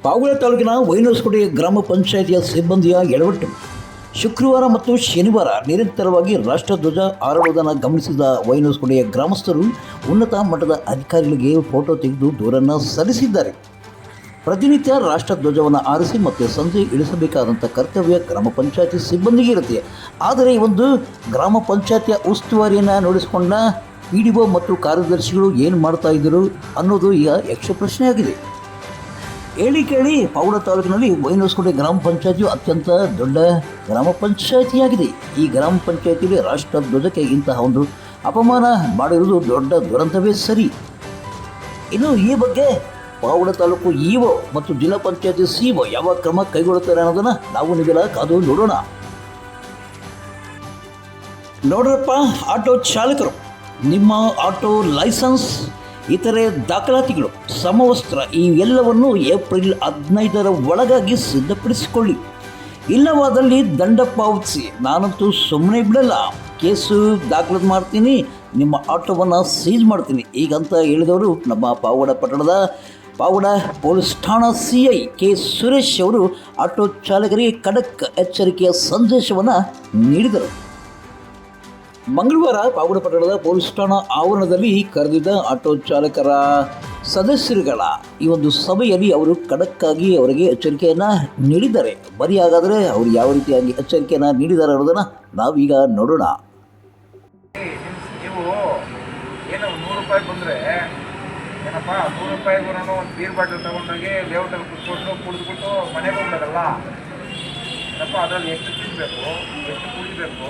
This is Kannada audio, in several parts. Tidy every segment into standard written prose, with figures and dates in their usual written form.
ಪಾವಗಡ ತಾಲೂಕಿನ ವೈನಸ್ಕೋಟೆ ಗ್ರಾಮ ಪಂಚಾಯಿತಿಯ ಸಿಬ್ಬಂದಿಯ ಎಡವಟ್ಟು. ಶುಕ್ರವಾರ ಮತ್ತು ಶನಿವಾರ ನಿರಂತರವಾಗಿ ರಾಷ್ಟ್ರಧ್ವಜ ಹಾರಾಡುವುದನ್ನು ಗಮನಿಸಿದ ವೈನಸ್ಕೋಟೆಯ ಗ್ರಾಮಸ್ಥರು ಉನ್ನತ ಮಟ್ಟದ ಅಧಿಕಾರಿಗಳಿಗೆ ಫೋಟೋ ತೆಗೆದು ದೂರನ್ನು ಸಲ್ಲಿಸಿದ್ದಾರೆ. ಪ್ರತಿನಿತ್ಯ ರಾಷ್ಟ್ರಧ್ವಜವನ್ನು ಆರಿಸಿ ಮತ್ತು ಸಂಜೆ ಇಳಿಸಬೇಕಾದಂಥ ಕರ್ತವ್ಯ ಗ್ರಾಮ ಪಂಚಾಯತಿ ಸಿಬ್ಬಂದಿಗೆ ಇರುತ್ತೆ. ಆದರೆ ಈ ಒಂದು ಗ್ರಾಮ ಪಂಚಾಯತಿಯ ಉಸ್ತುವಾರಿಯನ್ನು ನೋಡಿಸಿಕೊಂಡ PDO ಮತ್ತು ಕಾರ್ಯದರ್ಶಿಗಳು ಏನು ಮಾಡ್ತಾ ಇದ್ದರು ಅನ್ನೋದು ಈಗ ಯಕ್ಷ ಪ್ರಶ್ನೆಯಾಗಿದೆ. ಹೇಳಿ ಕೇಳಿ ಪಾವಗಡ ತಾಲೂಕಿನಲ್ಲಿ ವೈನಸ್ಕೋಟೆ ಗ್ರಾಮ ಪಂಚಾಯತಿಯು ಅತ್ಯಂತ ದೊಡ್ಡ ಗ್ರಾಮ ಪಂಚಾಯತಿಯಾಗಿದೆ. ಈ ಗ್ರಾಮ ಪಂಚಾಯತಿಯಲ್ಲಿ ರಾಷ್ಟ್ರಧ್ವಜಕ್ಕೆ ಇಂತಹ ಒಂದು ಅಪಮಾನ ಮಾಡಿರುವುದು ದೊಡ್ಡ ದುರಂತವೇ ಸರಿ. ಇನ್ನು ಈ ಬಗ್ಗೆ ಪಾವಗಡ ತಾಲೂಕು ಇಒ ಮತ್ತು ಜಿಲ್ಲಾ ಪಂಚಾಯತಿ ಸಿಒ ಯಾವ ಕ್ರಮ ಕೈಗೊಳ್ಳುತ್ತಾರೆ ಅನ್ನೋದನ್ನು ನಾವು ನೀವೆಲ್ಲ ಕಾದು ನೋಡೋಣ. ನೋಡ್ರಪ್ಪ ಆಟೋ ಚಾಲಕರು, ನಿಮ್ಮ ಆಟೋ ಲೈಸೆನ್ಸ್, ಇತರೆ ದಾಖಲಾತಿಗಳು, ಸಮವಸ್ತ್ರ ಇವೆಲ್ಲವನ್ನು ಏಪ್ರಿಲ್ 15ರ ಒಳಗಾಗಿ ಸಿದ್ಧಪಡಿಸಿಕೊಳ್ಳಿ. ಇಲ್ಲವಾದಲ್ಲಿ ದಂಡ ಪಾವತಿಸಿ. ನಾನಂತೂ ಸುಮ್ಮನೆ ಬಿಡಲ್ಲ, ಕೇಸು ದಾಖಲಾತಿ ಮಾಡ್ತೀನಿ, ನಿಮ್ಮ ಆಟೋವನ್ನು ಸೀಜ್ ಮಾಡ್ತೀನಿ ಈಗಂತ ಹೇಳಿದವರು ನಮ್ಮ ಪಾವಗಡ ಪಟ್ಟಣದ ಪಾವಗಡ ಪೊಲೀಸ್ ಠಾಣಾ CI ಕೆ ಸುರೇಶ್ ಅವರು ಆಟೋ ಚಾಲಕರಿಗೆ ಖಡಕ್ ಎಚ್ಚರಿಕೆಯ ಸಂದೇಶವನ್ನು ನೀಡಿದರು. ಮಂಗಳವಾರ ಪಾವಗಡ ಪಟ್ಟಣದ ಪೊಲೀಸ್ ಠಾಣಾ ಆವರಣದಲ್ಲಿ ಕರೆದಿದ್ದ ಆಟೋ ಚಾಲಕರ ಸದಸ್ಯರುಗಳ ಈ ಒಂದು ಸಭೆಯಲ್ಲಿ ಅವರು ಖಡಕ್ಕಾಗಿ ಅವರಿಗೆ ಎಚ್ಚರಿಕೆಯನ್ನು ನೀಡಿದ್ದಾರೆ. ಬರೀ ಹಾಗಾದರೆ ಅವರು ಯಾವ ರೀತಿಯಾಗಿ ಎಚ್ಚರಿಕೆಯನ್ನು ನೀಡಿದ್ದಾರೆ ಅನ್ನೋದನ್ನು ನಾವೀಗ ನೋಡೋಣ. ನೀವು ಏನೋ 100 ರೂಪಾಯಿ ಬಂದರೆ ಏನಪ್ಪ 100 ರೂಪಾಯಿಗೂ ಒಂದು ಬೀರ್ ಬಾಟಲ್ ತೊಗೊಂಡೋಗಿ ಲೇಔಟಲ್ಲಿ ಕುತ್ಕೊಂಡು ಕುಡಿದ್ಬಿಟ್ಟು ಮನೆಗೆ ಹೋಗ್ಬೇಕಲ್ಲ. ಏನಪ್ಪ ಅದರಲ್ಲಿ ಎಷ್ಟು ತಿನ್ನಬೇಕು, ಎಷ್ಟು ಕುಡಿಬೇಕು,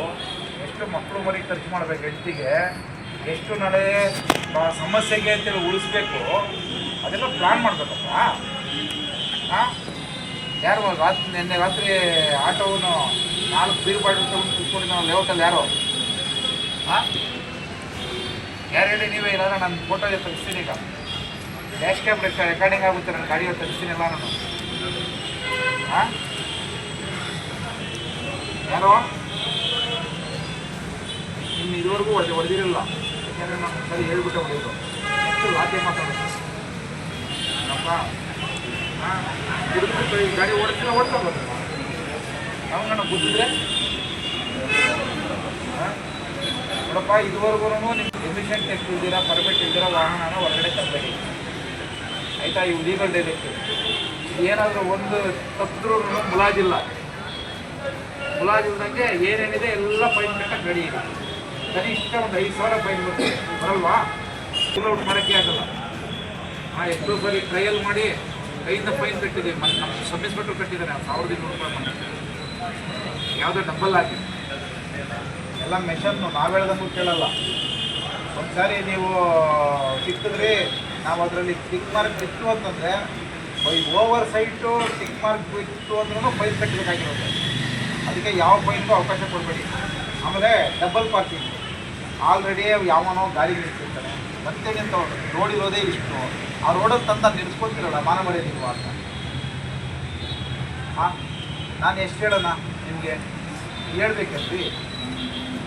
ಎಷ್ಟು ಮಕ್ಕಳು ಮರಿ ಖರ್ಚು ಮಾಡಬೇಕು, ಹೆಂಡತಿಗೆ ಎಷ್ಟು ನಾಳೆ ಸಮಸ್ಯೆಗೆ ಅಂತೇಳಿ ಉಳಿಸ್ಬೇಕು, ಅದೆಲ್ಲ ಪ್ಲಾನ್ ಮಾಡಬೇಕಪ್ಪ. ಹಾಂ, ಯಾರು ನಿನ್ನೆ ರಾತ್ರಿ ಆಟೋವನ್ನು 4 ಬೀರ್ ಬಾಟಲ್ ತೊಗೊಂಡು ಕುತ್ಕೊಂಡು ನಾವು ಲೇಔಟಲ್ಲಿ ಯಾರು ಯಾರು ಹೇಳಿ? ನೀವೇ ಇಲ್ಲಾಂದ್ರೆ ನನ್ನ ಫೋಟೋ ತೆಗಿಸ್ತೀನಿ. ಈಗ ಡ್ಯಾಶ್ ಕ್ಯಾಮ್ ರೆಕಾರ್ಡಿಂಗ್ ಆಗುತ್ತೆ, ನನ್ನ ಗಾಡಿಯಲ್ಲಿ ತೆಗಿಸ್ತೀನಿ ಎಲ್ಲ ನಾನು. ಹಾಂ, ಯಾರೋ ಇನ್ನು ಇದುವರೆಗೂ ಹೊಡೆದಿರಲಿಲ್ಲ, ಯಾಕೆಂದರೆ ನಾನು ಸರಿ ಹೇಳ್ಬಿಟ್ಟೆ ಹೊಡೆಯೋದು. ಎಷ್ಟು ಲಾಭ ಮಾತಾಡೋದು ಅಪ್ಪ. ಹಾಂ, ಕುಡಿದ್ಬಿಟ್ಟು ಈ ಗಾಡಿ ಓಡಿಸಿಲ್ಲ, ಓಡ್ತಾ ಬರ್ತಲ್ಲ ನಾವು ನನಗೆ ಗೊತ್ತಿದ್ರೆ. ಹಾಂ ನೋಡಪ್ಪ, ಇದುವರೆಗೂ ನಿಮ್ಗೆ ಎಮಿಷನ್ ಟೆಸ್ಟ್ ಇಲ್ದಿರ, ಪರ್ಮಿಟ್ ಇಲ್ದಿರ ವಾಹನನ ಹೊರಗಡೆ ತರಬೇಡಿ ಆಯಿತಾ? ಇವು ಲೀಗಲ್ ಡೈರೆಕ್ಟಿವ್. ಏನಾದರೂ ಒಂದು ತಪ್ಪಿದ್ರೂ ಮುಲಾಜಿಲ್ಲ, ಮುಲಾಜಿಲ್ದಂಗೆ ಏನೇನಿದೆ ಎಲ್ಲ ಫೈನ್ ಕಟ್ಟಕ್ಕೆ ರೆಡಿ ಇದೆ. ಕನಿಷ್ಠ ಒಂದು 5,000 ಫೈನ್ ಬರಲ್ವಾ? ಔಟ್ ಮಾಡೋಕ್ಕೆ ಆಗಲ್ಲ. ಹಾಂ, ಎಷ್ಟೋ ಸರಿ ಟ್ರಯಲ್ ಮಾಡಿ ಕೈಯಿಂದ ಫೈನ್ ಕಟ್ಟಿದೆ. ನಮ್ಮ ಸಬ್ಮಿಸ್ಬಿಟ್ಟು ಕಟ್ಟಿದ್ದಾರೆ 1,200 ರೂಪಾಯಿ ಮಾಡಿ. ಯಾವುದೋ ಡಬ್ಬಲ್ ಹಾಕಿ ಎಲ್ಲ ಮೆಷನ್ನು ನಾವು ಹೇಳ್ದಂಗೂ ಕೇಳಲ್ಲ. ಒಂದು ಸಾರಿ ನೀವು ಸಿಕ್ಕಿದ್ರಿ, ನಾವು ಅದರಲ್ಲಿ ಟಿಕ್ ಮಾರ್ಕ್ ಇತ್ತು ಅಂತಂದರೆ by over site tick mark ಇತ್ತು ಅಂದ್ರೂ ಫೈನ್ ಕಟ್ಟಬೇಕಾಗಿರುತ್ತೆ. ಅದಕ್ಕೆ ಯಾವ ಫೈನ್ಗೂ ಅವಕಾಶ ಕೊಡಬೇಡಿ. ಆಮೇಲೆ ಡಬಲ್ ಪಾರ್ಕಿಂಗ್, ಆಲ್ರೆಡಿ ಯಾವನೋ ಗಾಡಿ ನಿಲ್ಸಿರ್ತಾನೆ, ಮತ್ತೆ ನಿಂತ ರೋಡ್ ಇರೋದೇ ಇಷ್ಟು, ಆ ರೋಡಲ್ಲಿ ತಂದು ನಿಲ್ಸ್ಕೊತಿರಲ್ಲ, ಮಾನ ಮರ್ಯಾದಿಲ್ವಾ ಅಂತ. ಹಾಂ, ನಾನು ಎಷ್ಟು ಹೇಳೋಣ ನಿಮಗೆ? ಹೇಳ್ಬೇಕಲ್ರಿ,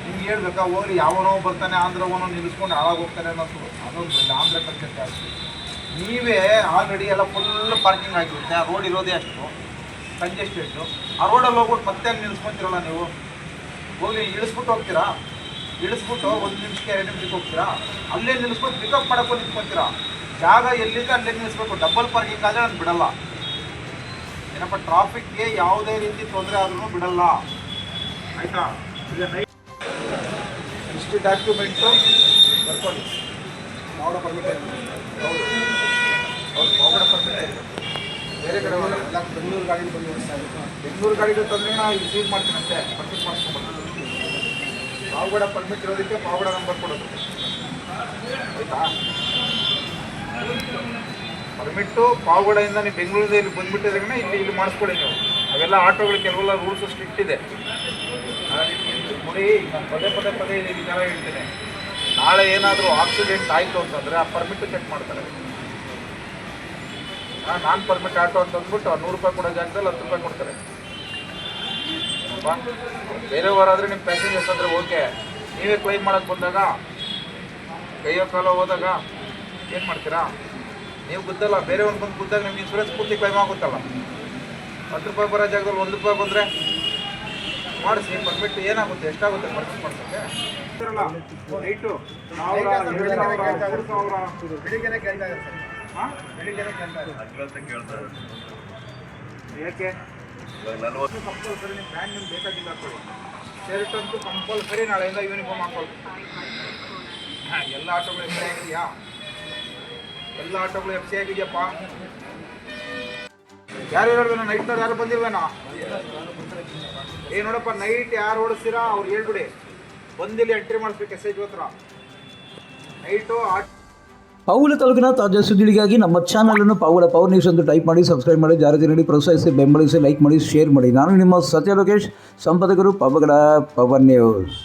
ನಿಮ್ಗೆ ಹೇಳ್ಬೇಕಾ? ಹೋಗ್ಲಿ, ಯಾವನೋ ಬರ್ತಾನೆ ಆಂಧ್ರವನೋ ನಿಲ್ಲಿಸ್ಕೊಂಡು ಹಾಳಾಗಿ ಹೋಗ್ತಾನೆ ಅನ್ನೋದು ಅದೊಂದು ಆಂಧ್ರ ಕಲ್ಚರ್ ಜಾಸ್ತಿ. ನೀವೇ ಆಲ್ರೆಡಿ ಎಲ್ಲ ಫುಲ್ ಪಾರ್ಕಿಂಗ್ ಆಗಿರುತ್ತೆ, ಆ ರೋಡ್ ಇರೋದೇ ಅಷ್ಟು ಕಂಜೆಸ್ಟೆಡ್ಡು. ಆ ರೋಡಲ್ಲಿ ಹೋಗ್ಬಿಟ್ಟು ಮತ್ತೆ ನಿಲ್ಲಿಸ್ಕೊತಿರಲ್ಲ ನೀವು. ಹೋಗಿ ಇಳಿಸ್ಬಿಟ್ಟು ಹೋಗ್ತೀರಾ, ಇಳಿಸ್ಬಿಟ್ಟು 1 ನಿಮಿಷಕ್ಕೆ 2 ನಿಮಿಷಕ್ಕೆ ಹೋಗ್ತೀರಾ, ಅಲ್ಲೇ ನಿಲ್ಲಿಸ್ಬಿಟ್ಟು ಪಿಕಪ್ ಮಾಡೋಕ್ಕೂ ನಿಂತ್ಕೊತೀರಾ. ಜಾಗ ಎಲ್ಲಿದೆ ಅಲ್ಲೇ ನಿಲ್ಲಿಸ್ಬೇಕು. ಡಬಲ್ ಪಾರ್ಕಿಂಗ್ ಆದರೆ ನಾನು ಬಿಡಲ್ಲ. ಏನಪ್ಪ, ಟ್ರಾಫಿಕ್ಗೆ ಯಾವುದೇ ರೀತಿ ತೊಂದರೆ ಆದ್ರೂ ಬಿಡಲ್ಲ, ಆಯಿತಾ? ಇಷ್ಟು ಡಾಕ್ಯುಮೆಂಟು ಬರ್ಕೊಳ್ಳಿ. ಪಾವಗಡ ಪರ್ಮಿಟ್, ಹೌದು ಹೌದು, ಪಾವಗಡ ಪರ್ಮಿಟ್. ಬೇರೆ ಕಡೆ ಹೋಗಲ್ಲ, ಬೆಂಗಳೂರು ಗಾಡಿಗೆ ಬಂದು ವ್ಯವಸ್ಥೆ ಆಗುತ್ತೆ. ಬೆಂಗಳೂರು ಗಾಡಿಗೆ ತಂದರೆ ನಾವು ಇಲ್ಲಿ ಸೀಸ್ ಮಾಡ್ತೀನಿ ಅಂತೆ, ಪರ್ಮಿಟ್ ಮಾಡಿಸ್ಕೊಬೋದು. ಪಾವಗಡ ಪರ್ಮಿಟ್ ಇರೋದಕ್ಕೆ ಪಾವಗಡ ನಂಬರ್ ಕೊಡೋದು, ಆಯಿತಾ? ಪರ್ಮಿಟ್ಟು ಪಾವಗಡೆಯಿಂದ ನೀವು ಬೆಂಗಳೂರಲ್ಲಿ ಬಂದುಬಿಟ್ಟಿದ್ರೆ ಇಲ್ಲಿ ಮಾಡಿಸ್ಕೊಡಿ ನೀವು. ಅವೆಲ್ಲ ಆಟೋಗಳು ಕೆಲವೆಲ್ಲ ರೂಲ್ಸು ಸ್ಟ್ರಿಕ್ಟ್ ಇದೆ ನೋಡಿ. ನಾನು ಪದೇ ಈ ವಿಚಾರ ಹೇಳ್ತೇನೆ. ನಾಳೆ ಏನಾದರೂ ಆಕ್ಸಿಡೆಂಟ್ ಆಯಿತು ಅಂತಂದರೆ ಆ ಪರ್ಮಿಟ್ಟು ಚೆಕ್ ಮಾಡ್ತಾರೆ. ನಾನ್ ಪರ್ಮಿಟ್ ಆಟೋ ಅಂತ ಅಂದ್ಬಿಟ್ಟು 100 ರೂಪಾಯಿ ಕೊಡೋ ಜಾಗದಲ್ಲಿ 10 ರೂಪಾಯಿ ಕೊಡ್ತಾರೆ. ಬೇರೆಯವರಾದರೆ ನಿಮ್ಮ ಪ್ಯಾಸೆಂಜರ್ಸ್ ಅಂದರೆ ಓಕೆ, ನೀವೇ ಕ್ಲೈಮ್ ಮಾಡೋಕ್ಕೆ ಬಂದಾಗ ಕೈಯೋ ಕಾಲೋ ಹೋದಾಗ ಏನು ಮಾಡ್ತೀರಾ? ನೀವು ಗುದ್ದಲ್ಲ, ಬೇರೆಯವ್ರು ಬಂದು ಗುದ್ದಾಗ ನಿಮ್ಗೆ ಇನ್ಸೂರೆನ್ಸ್ ಪೂರ್ತಿ ಕ್ಲೈಮ್ ಆಗುತ್ತಲ್ಲ. 10 ರೂಪಾಯಿ ಬರೋ ಜಾಗದಲ್ಲಿ 1 ರೂಪಾಯಿ ಬಂದರೆ ಮಾಡಿಸಿ ಪರ್ಮಿಟ್ ಏನಾಗುತ್ತೆ, ಎಷ್ಟಾಗುತ್ತೆ ಪರ್ಮಿಟ್ ಮಾಡ್ಸೋಕ್ಕೆ? ರೈಟು 1000, 2000, 3000 ಬೆಳಿಗ್ಗೆನೇ ಕೇಳ್ತಾ ಇದ್ದಾರೆ ಸರ್. ಹಾಂ ಬೆಳಿಗ್ಗೆನೇ ಕೇಳ್ತಾ ಇದ್ದಾರೆ. ಏಕೆ ಕಂಪಲ್ಸರಿ ನಿಮ್ಮ ಬ್ರ್ಯಾಂಡ್ ನಿಮ್ಗೆ ಬೇಕಾಗಿಲ್ಲ ಹಾಕೊಳ್ಳಿ. ಶರ್ಟ್ ಅಂತೂ ಕಂಪಲ್ಸರಿ ನಾಳೆಯಿಂದ ಯೂನಿಫಾರ್ಮ್ ಹಾಕೊಳ್ಳಿ. ಹಾಂ, ಎಲ್ಲ ಆಟೋಗಳು ಎಫ್ ಸಿ ಆಗಿದೆಯಾ? ಎಲ್ಲ ಆಟೋಗಳು ಎಫ್ ಸಿ ಆಗಿದೆಯಪ್ಪ? ಯಾರು ಹೇಳ್ಬೇನ? ನೈಟ್ನವ್ರು ಯಾರು ಬಂದಿಲ್ವೇನೋ? ನೋಡಪ್ಪ, ನೈಟ್ ಯಾರು ಓಡಿಸ್ತೀರಾ ಅವ್ರು ಹೇಳ್ಬಿಡಿ, ಬಂದಿಲ್ಲಿ ಎಂಟ್ರಿ ಮಾಡಿಸ್ಬೇಕು ಎಸ್ ಐ ಹತ್ರ. ನೈಟು ಪಾವುಲ ತಾಲೂಕಿನ ತಾಜಾ ಸುದ್ದಿಗಳಿಗಾಗಿ ನಮ್ಮ ಚಾನಲನ್ನು ಪಾವುಲ ಪವರ್ ನ್ಯೂಸ್ ಎಂದು ಟೈಪ್ ಮಾಡಿ, ಸಬ್ಸ್ಕ್ರೈಬ್ ಮಾಡಿ, ಜಾರತಿ ನೀಡಿ ಪ್ರೋತ್ಸಾಹಿಸಿ, ಬೆಂಬಲಿಸಿ, ಲೈಕ್ ಮಾಡಿ, ಶೇರ್ ಮಾಡಿ. ನಾನು ನಿಮ್ಮ ಸತ್ಯ ಲೋಕೇಶ್, ಸಂಪಾದಕರು ಪಾವಗಡ ಪವರ್ ನ್ಯೂಸ್.